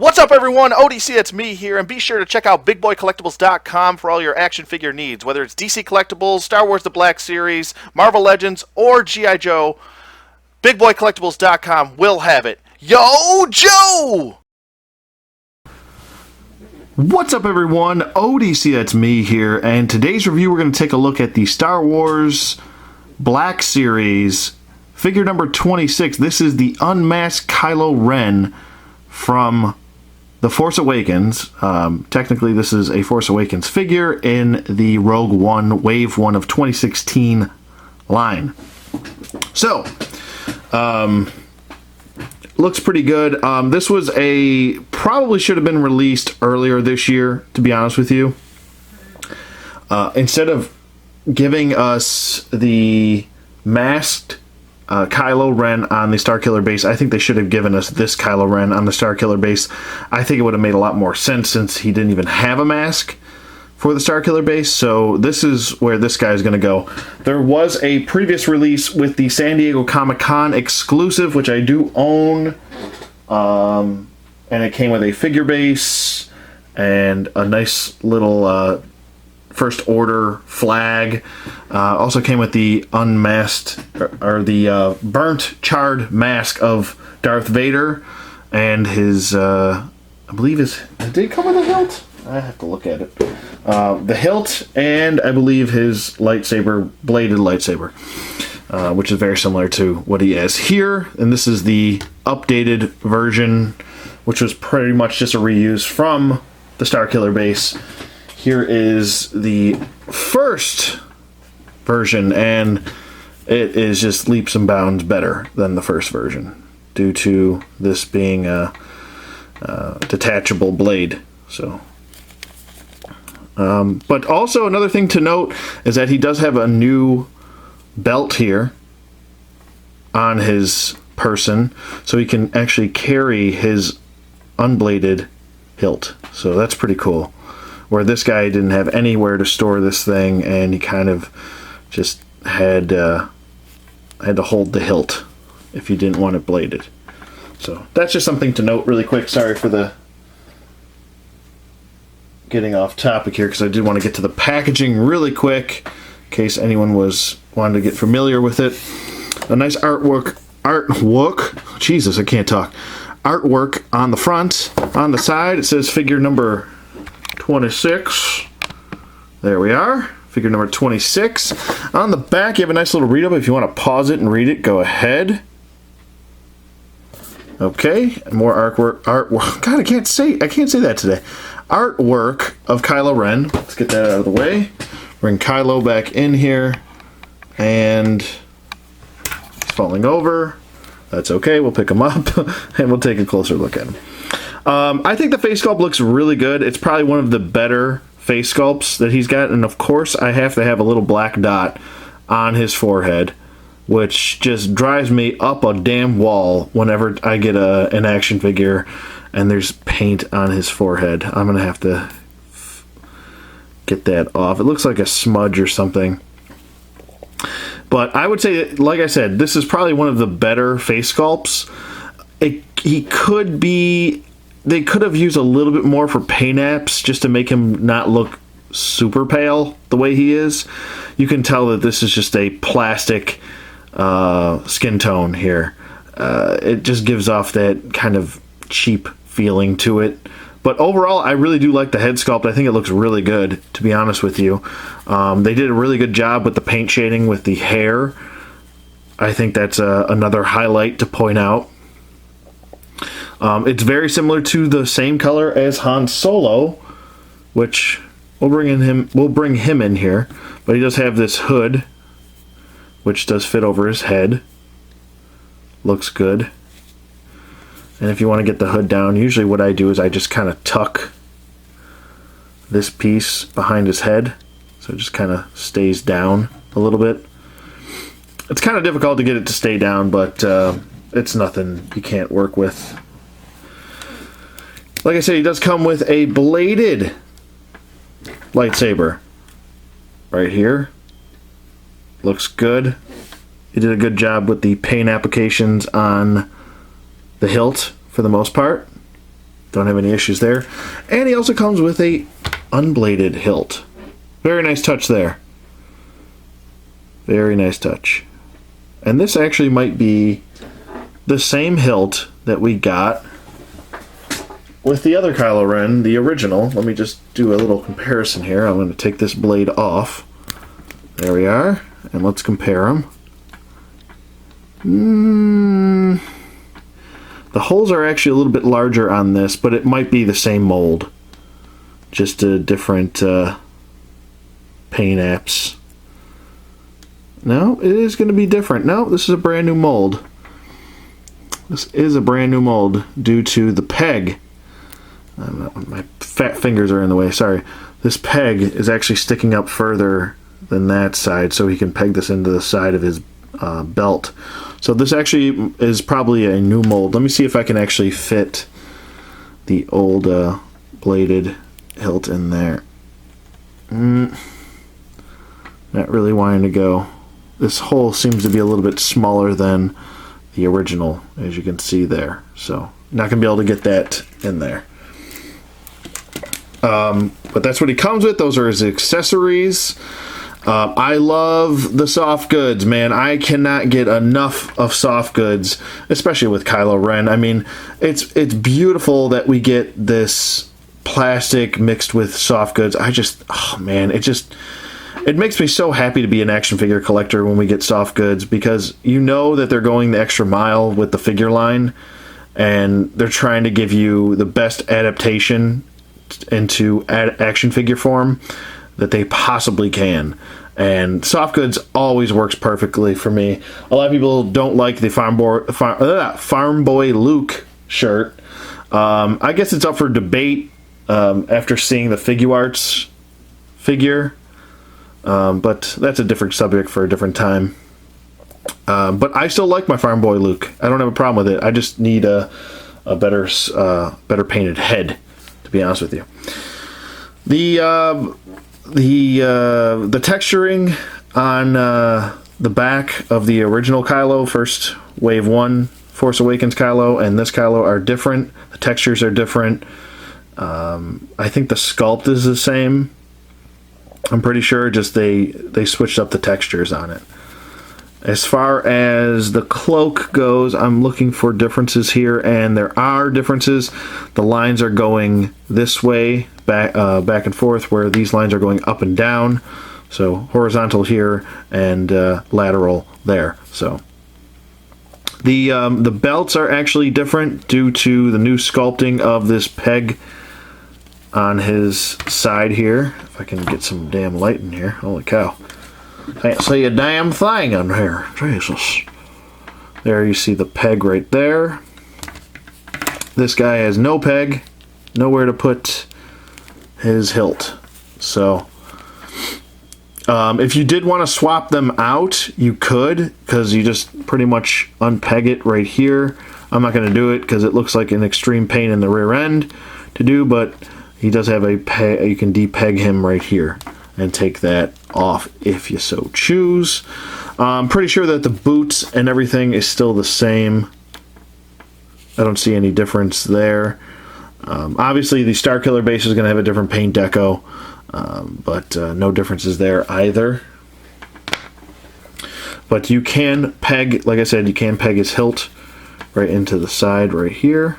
What's up, everyone? ODC, it's me here, and be sure to check out BigBoyCollectibles.com for all your action figure needs, whether it's DC Collectibles, Star Wars The Black Series, Marvel Legends, or G.I. Joe. BigBoyCollectibles.com will have it. Yo, Joe! What's up, everyone? ODC, that's me here, and today's review we're going to take a look at the Star Wars Black Series, figure number 26. This is the Unmasked Kylo Ren from The Force Awakens. Technically, this is a Force Awakens figure in the Rogue One Wave 1 of 2016 line. So, looks pretty good. This was probably should have been released earlier this year, to be honest with you. Instead of giving us the masked Kylo Ren on the Starkiller base, I think they should have given us this Kylo Ren on the Starkiller base. I think it would have made a lot more sense since he didn't even have a mask for the Starkiller base. So this is where this guy is going to go. There was a previous release with the San Diego Comic-Con exclusive, which I do own. And it came with a figure base and a nice little First Order flag. Also came with the unmasked, or the burnt, charred mask of Darth Vader, and his, I believe did it come with a hilt? I have to look at it. The hilt, and I believe his lightsaber, bladed lightsaber, which is very similar to what he has here. And this is the updated version, which was pretty much just a reuse from the Starkiller base. Here is the first version, and it is just leaps and bounds better than the first version, due to this being a detachable blade. So, but also another thing to note is that he does have a new belt here on his person, so he can actually carry his unbladed hilt. So that's pretty cool. Where this guy didn't have anywhere to store this thing, and he kind of just had to hold the hilt if you didn't want it bladed. So that's just something to note really quick. Sorry for the getting off topic here, because I did want to get to the packaging really quick in case anyone wanted to get familiar with it. A nice artwork. Jesus, I can't talk. Artwork on the front. On the side, it says figure number 26. There we are. Figure number 26. On the back, you have a nice little read-up. If you want to pause it and read it, go ahead. Okay, more artwork. God, I can't say that today. Artwork of Kylo Ren. Let's get that out of the way. Bring Kylo back in here, and he's falling over. That's okay. We'll pick him up and we'll take a closer look at him. I think the face sculpt looks really good. It's probably one of the better face sculpts that he's got. And of course, I have to have a little black dot on his forehead, which just drives me up a damn wall whenever I get an action figure and there's paint on his forehead. I'm going to have to get that off. It looks like a smudge or something. But I would say, like I said, this is probably one of the better face sculpts. They could have used a little bit more for paint apps just to make him not look super pale the way he is. You can tell that this is just a plastic skin tone here. It just gives off that kind of cheap feeling to it. But overall, I really do like the head sculpt. I think it looks really good, to be honest with you. They did a really good job with the paint shading with the hair. I think that's another highlight to point out. It's very similar to the same color as Han Solo, which we'll bring him in here. But he does have this hood, which does fit over his head. Looks good. And if you want to get the hood down, usually what I do is I just kind of tuck this piece behind his head, so it just kind of stays down a little bit. It's kind of difficult to get it to stay down, but it's nothing you can't work with. Like I said, he does come with a bladed lightsaber right here. Looks good. He did a good job with the paint applications on the hilt for the most part. Don't have any issues there. And he also comes with a unbladed hilt. Very nice touch there. Very nice touch. And this actually might be the same hilt that we got with the other Kylo Ren, the original. Let me just do a little comparison here. I'm going to take this blade off. There we are. And let's compare them. The holes are actually a little bit larger on this, but it might be the same mold. Just a different paint apps. No, it is going to be different. No, this is a brand new mold. This is a brand new mold due to the peg. My fat fingers are in the way, sorry. This peg is actually sticking up further than that side, so he can peg this into the side of his belt. So this actually is probably a new mold. Let me see if I can actually fit the old bladed hilt in there. Not really wanting to go. This hole seems to be a little bit smaller than the original, as you can see there. So not going to be able to get that in there. But that's what he comes with. Those are his accessories. I love the soft goods, man. I cannot get enough of soft goods, especially with Kylo Ren. I mean, it's beautiful that we get this plastic mixed with soft goods. Oh man, it makes me so happy to be an action figure collector when we get soft goods, because you know that they're going the extra mile with the figure line, and they're trying to give you the best adaptation into action figure form that they possibly can. And soft goods always works perfectly for me. A lot of people don't like the Farm Boy Luke shirt. I guess it's up for debate after seeing the Figuarts figure. But that's a different subject for a different time. But I still like my Farm Boy Luke. I don't have a problem with it. I just need a better painted head, to be honest with you. The texturing on the back of the original Kylo, first Wave 1 Force Awakens Kylo, and this Kylo are different. The textures are different. I think the sculpt is the same. I'm pretty sure, just they switched up the textures on it. As far as the cloak goes, I'm looking for differences here, and there are differences. The lines are going this way, back and forth, where these lines are going up and down. So horizontal here and lateral there. So the belts are actually different due to the new sculpting of this peg on his side here. If I can get some damn light in here. Holy cow. Can't see a damn thing in here. Jesus. There you see the peg right there. This guy has no peg. Nowhere to put his hilt. So if you did want to swap them out, you could, because you just pretty much unpeg it right here. I'm not going to do it because it looks like an extreme pain in the rear end to do, but he does have a peg. You can depeg him right here and take that off if you so choose. I'm pretty sure that the boots and everything is still the same. I don't see any difference there. Obviously the Starkiller base is going to have a different paint deco, but no differences there either. But you can peg, like I said, you can peg his hilt right into the side right here,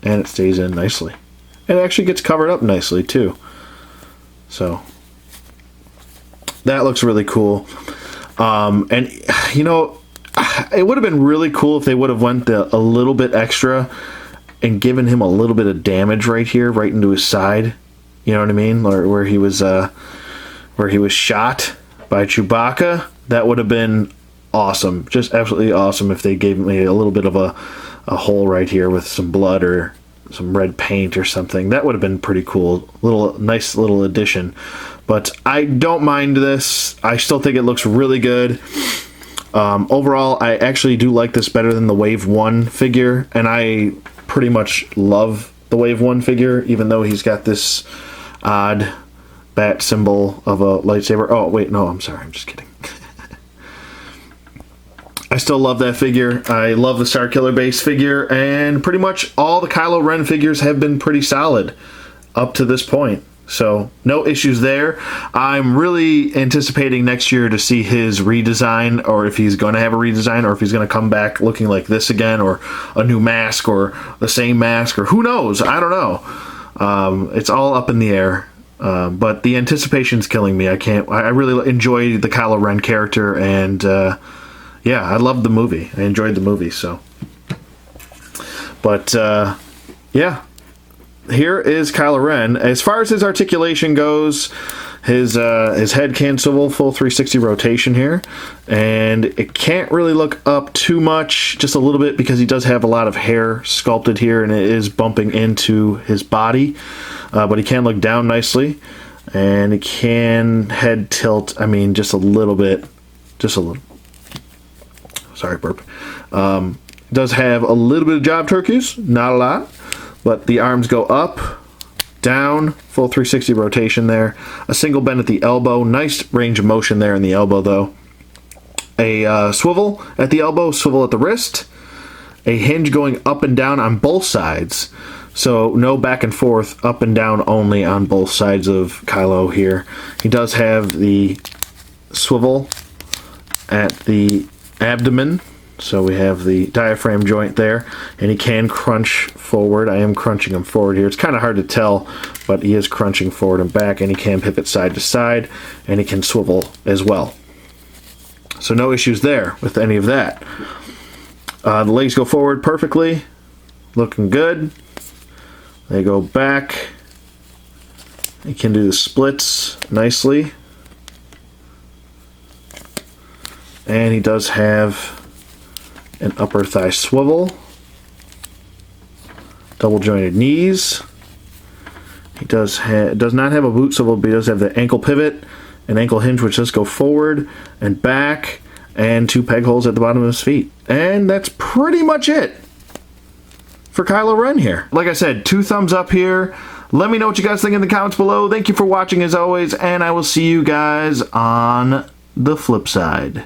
and it stays in nicely. It actually gets covered up nicely too. So that looks really cool. And you know, it would have been really cool if they would have went a little bit extra and given him a little bit of damage right here, right into his side. You know what I mean? Or where he was shot by Chewbacca. That would have been awesome. Just absolutely awesome if they gave me a little bit of a hole right here with some blood or some red paint or something. That would have been pretty cool. Nice little addition. But I don't mind this. I still think it looks really good. Overall, I actually do like this better than the Wave 1 figure, and I pretty much love the Wave 1 figure, even though he's got this odd bat symbol of a lightsaber. Oh, wait, no, I'm sorry, I'm just kidding. I still love that figure. I love the Starkiller base figure, and pretty much all the Kylo Ren figures have been pretty solid up to this point. So no issues there. I'm really anticipating next year to see his redesign, or if he's going to have a redesign, or if he's going to come back looking like this again, or a new mask, or the same mask, or who knows? I don't know. It's all up in the air. But the anticipation's killing me. I really enjoy the Kylo Ren character, and yeah, I loved the movie. I enjoyed the movie, so. But yeah, here is Kylo Ren. As far as his articulation goes, his head can swivel full 360 rotation here, and it can't really look up too much, just a little bit, because he does have a lot of hair sculpted here, and it is bumping into his body. But he can look down nicely, and he can head tilt. I mean, just a little bit, just a little. Sorry, burp. Does have a little bit of job turkeys, not a lot, but the arms go up, down, full 360 rotation there. A single bend at the elbow, nice range of motion there in the elbow though. A swivel at the elbow, swivel at the wrist. A hinge going up and down on both sides. So no back and forth, up and down only on both sides of Kylo here. He does have the swivel at the abdomen, so we have the diaphragm joint there, and he can crunch forward. I am crunching him forward here. It's kind of hard to tell, but he is crunching forward and back, and he can pivot side to side, and he can swivel as well. So no issues there with any of that. The legs go forward perfectly, looking good. They go back. He can do the splits nicely. And he does have an upper thigh swivel. Double jointed knees. He does not have a boot swivel, but he does have the ankle pivot, an ankle hinge which does go forward and back, and 2 peg holes at the bottom of his feet. And that's pretty much it for Kylo Ren here. Like I said, 2 thumbs up here. Let me know what you guys think in the comments below. Thank you for watching as always, and I will see you guys on the flip side.